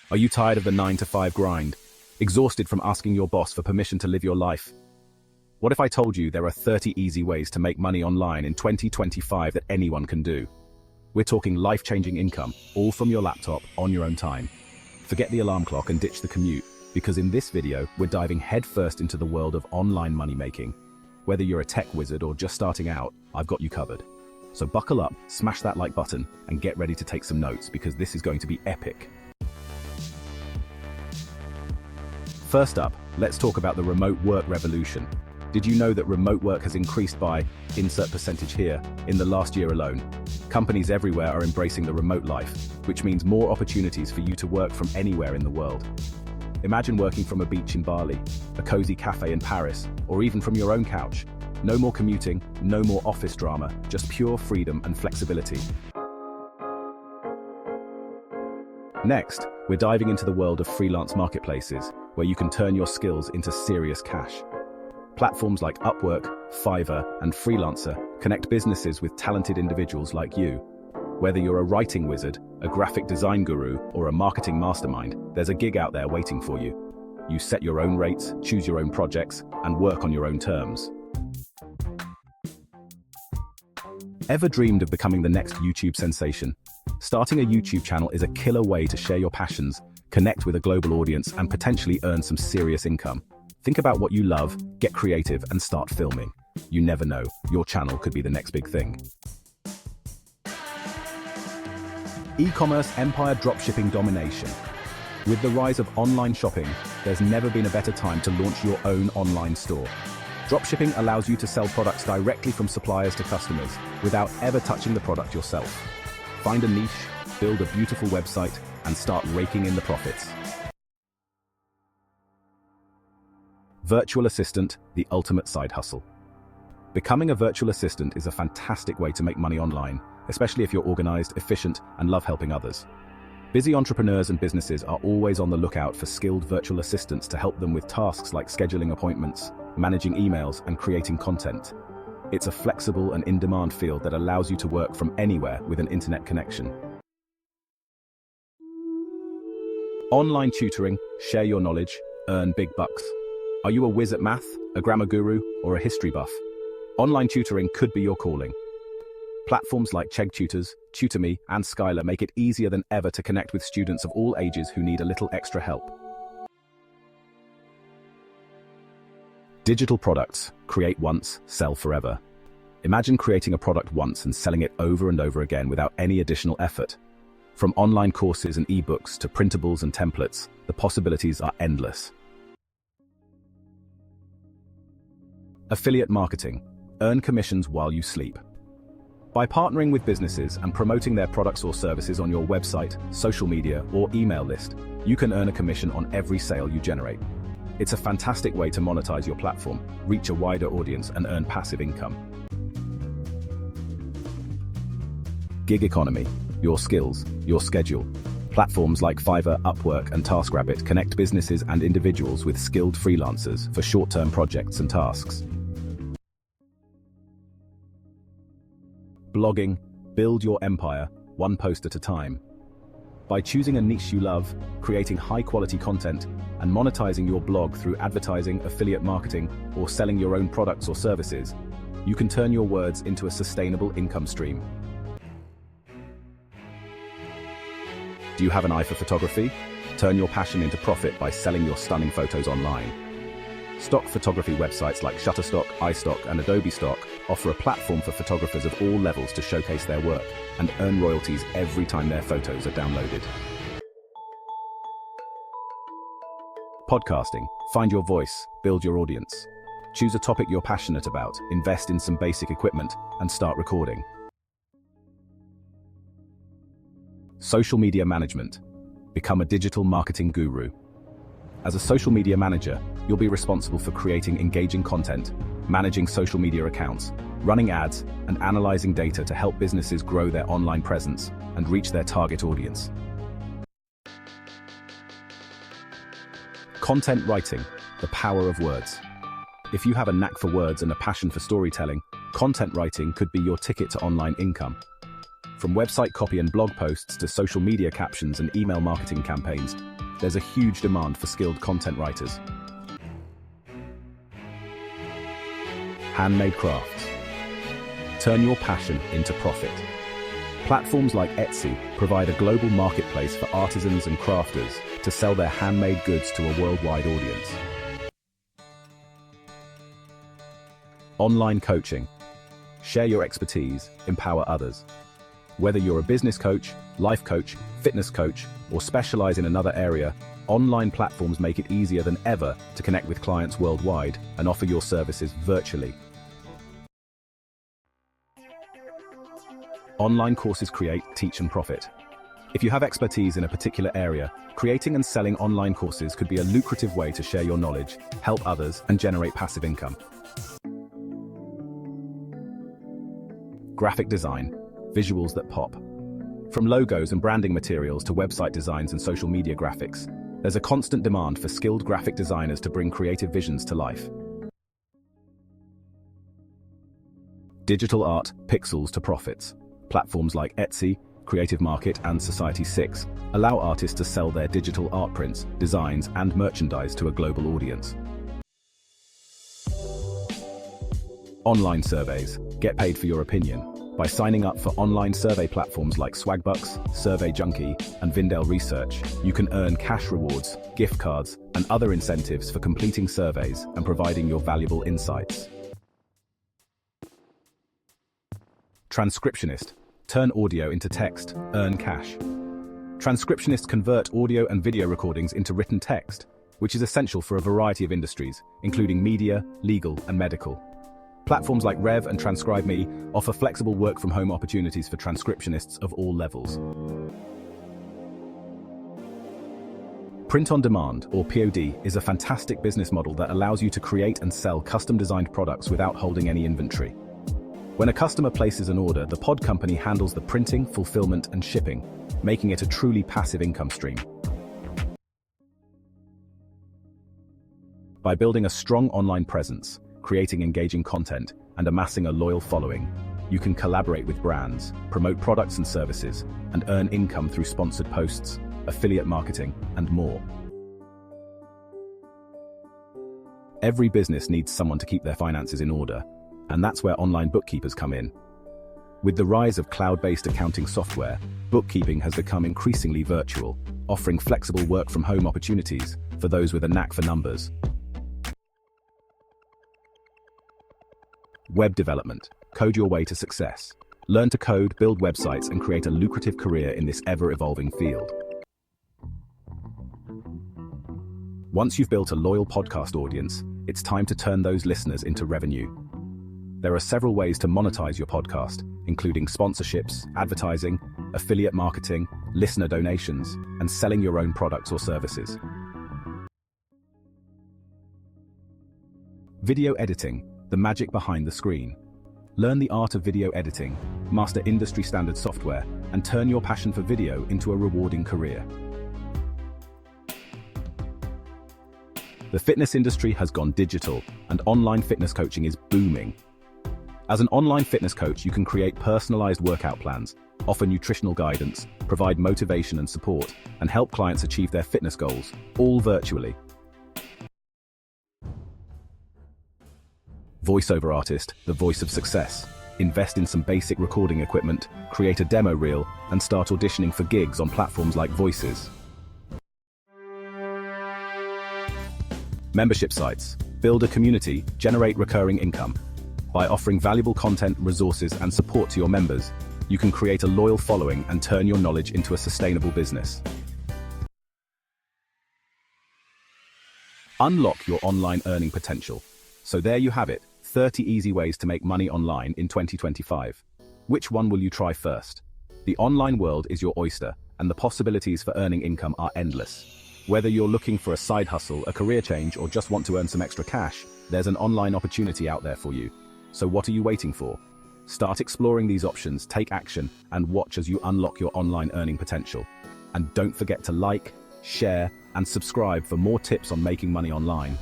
Are you tired of the 9-to-5 grind? Exhausted from asking your boss for permission to live your life? What if I told you there are 30 easy ways to make money online in 2025 that anyone can do? We're talking life-changing income, all from your laptop, on your own time. Forget the alarm clock and ditch the commute, because in this video, we're diving headfirst into the world of online money-making. Whether you're a tech wizard or just starting out, I've got you covered. So buckle up, smash that like button, and get ready to take some notes, because this is going to be epic. First up, let's talk about the remote work revolution. Did you know that remote work has increased by, insert percentage here, in the last year alone? Companies everywhere are embracing the remote life, which means more opportunities for you to work from anywhere in the world. Imagine working from a beach in Bali, a cozy cafe in Paris, or even from your own couch. No more commuting, no more office drama, just pure freedom and flexibility. Next, we're diving into the world of freelance marketplaces, where you can turn your skills into serious cash. Platforms like Upwork, Fiverr, and Freelancer connect businesses with talented individuals like you. Whether you're a writing wizard, a graphic design guru, or a marketing mastermind, there's a gig out there waiting for you. You set your own rates, choose your own projects, and work on your own terms. Ever dreamed of becoming the next YouTube sensation? Starting a YouTube channel is a killer way to share your passions, connect with a global audience, and potentially earn some serious income. Think about what you love, get creative, and start filming. You never know, your channel could be the next big thing. E-commerce empire dropshipping domination. With the rise of online shopping, there's never been a better time to launch your own online store. Dropshipping allows you to sell products directly from suppliers to customers without ever touching the product yourself. Find a niche, build a beautiful website, and start raking in the profits. Virtual assistant, the ultimate side hustle. Becoming a virtual assistant is a fantastic way to make money online, especially if you're organized, efficient, and love helping others. Busy entrepreneurs and businesses are always on the lookout for skilled virtual assistants to help them with tasks like scheduling appointments, managing emails, and creating content. It's a flexible and in-demand field that allows you to work from anywhere with an internet connection. Online tutoring, share your knowledge, earn big bucks. Are you a whiz at math, a grammar guru, or a history buff? Online tutoring could be your calling. Platforms like Chegg Tutors, TutorMe, and Skylar make it easier than ever to connect with students of all ages who need a little extra help. Digital products. Create once, sell forever. Imagine creating a product once and selling it over and over again without any additional effort. From online courses and ebooks to printables and templates, the possibilities are endless. Affiliate marketing. Earn commissions while you sleep. By partnering with businesses and promoting their products or services on your website, social media, or email list, you can earn a commission on every sale you generate. It's a fantastic way to monetize your platform, reach a wider audience, and earn passive income. Gig economy. Your skills, your schedule. Platforms like Fiverr, Upwork, and TaskRabbit connect businesses and individuals with skilled freelancers for short-term projects and tasks. Blogging. Build your empire, one post at a time. By choosing a niche you love, creating high-quality content, and monetizing your blog through advertising, affiliate marketing, or selling your own products or services, you can turn your words into a sustainable income stream. Do you have an eye for photography? Turn your passion into profit by selling your stunning photos online. Stock photography websites like Shutterstock, iStock, and Adobe Stock offer a platform for photographers of all levels to showcase their work and earn royalties every time their photos are downloaded. Podcasting. Find your voice, build your audience. Choose a topic you're passionate about, invest in some basic equipment, and start recording. Social media management. Become a digital marketing guru. As a social media manager, you'll be responsible for creating engaging content, managing social media accounts, running ads, and analyzing data to help businesses grow their online presence and reach their target audience. Content writing. The power of words. If you have a knack for words and a passion for storytelling, content writing could be your ticket to online income. From website copy and blog posts to social media captions and email marketing campaigns, there's a huge demand for skilled content writers. Handmade crafts. Turn your passion into profit. Platforms like Etsy provide a global marketplace for artisans and crafters to sell their handmade goods to a worldwide audience. Online coaching. Share your expertise, empower others. Whether you're a business coach, life coach, fitness coach, or specialize in another area, online platforms make it easier than ever to connect with clients worldwide and offer your services virtually. Online courses create, teach, and profit. If you have expertise in a particular area, creating and selling online courses could be a lucrative way to share your knowledge, help others, and generate passive income. Graphic design. Visuals that pop. From logos and branding materials to website designs and social media graphics, there's a constant demand for skilled graphic designers to bring creative visions to life. Digital art, pixels to profits. Platforms like Etsy, Creative Market, and Society6 allow artists to sell their digital art prints, designs, and merchandise to a global audience. Online surveys. Get paid for your opinion. By signing up for online survey platforms like Swagbucks, Survey Junkie, and Vindel Research, you can earn cash rewards, gift cards, and other incentives for completing surveys and providing your valuable insights. Transcriptionist. Turn audio into text, earn cash. Transcriptionists convert audio and video recordings into written text, which is essential for a variety of industries, including media, legal, and medical. Platforms like Rev and TranscribeMe offer flexible work-from-home opportunities for transcriptionists of all levels. Print on demand, or POD, is a fantastic business model that allows you to create and sell custom-designed products without holding any inventory. When a customer places an order, the pod company handles the printing, fulfillment, and shipping, making it a truly passive income stream. By building a strong online presence, creating engaging content, and amassing a loyal following, you can collaborate with brands, promote products and services, and earn income through sponsored posts, affiliate marketing, and more. Every business needs someone to keep their finances in order, and that's where online bookkeepers come in. With the rise of cloud-based accounting software, bookkeeping has become increasingly virtual, offering flexible work-from-home opportunities for those with a knack for numbers. Web development. Code your way to success. Learn to code, build websites, and create a lucrative career in this ever-evolving field. Once you've built a loyal podcast audience, it's time to turn those listeners into revenue. There are several ways to monetize your podcast, including sponsorships, advertising, affiliate marketing, listener donations, and selling your own products or services. Video editing. The magic behind the screen. Learn the art of video editing, master industry-standard software, and turn your passion for video into a rewarding career. The fitness industry has gone digital, and online fitness coaching is booming. As an online fitness coach, you can create personalized workout plans, offer nutritional guidance, provide motivation and support, and help clients achieve their fitness goals, all virtually. Voiceover artist, the voice of success. Invest in some basic recording equipment, create a demo reel, and start auditioning for gigs on platforms like Voices. Membership sites. Build a community, generate recurring income. By offering valuable content, resources, and support to your members, you can create a loyal following and turn your knowledge into a sustainable business. Unlock your online earning potential. So there you have it, 30 easy ways to make money online in 2025. Which one will you try first? The online world is your oyster, and the possibilities for earning income are endless. Whether you're looking for a side hustle, a career change, or just want to earn some extra cash, there's an online opportunity out there for you. So what are you waiting for? Start exploring these options, take action, and watch as you unlock your online earning potential. And don't forget to like, share, and subscribe for more tips on making money online.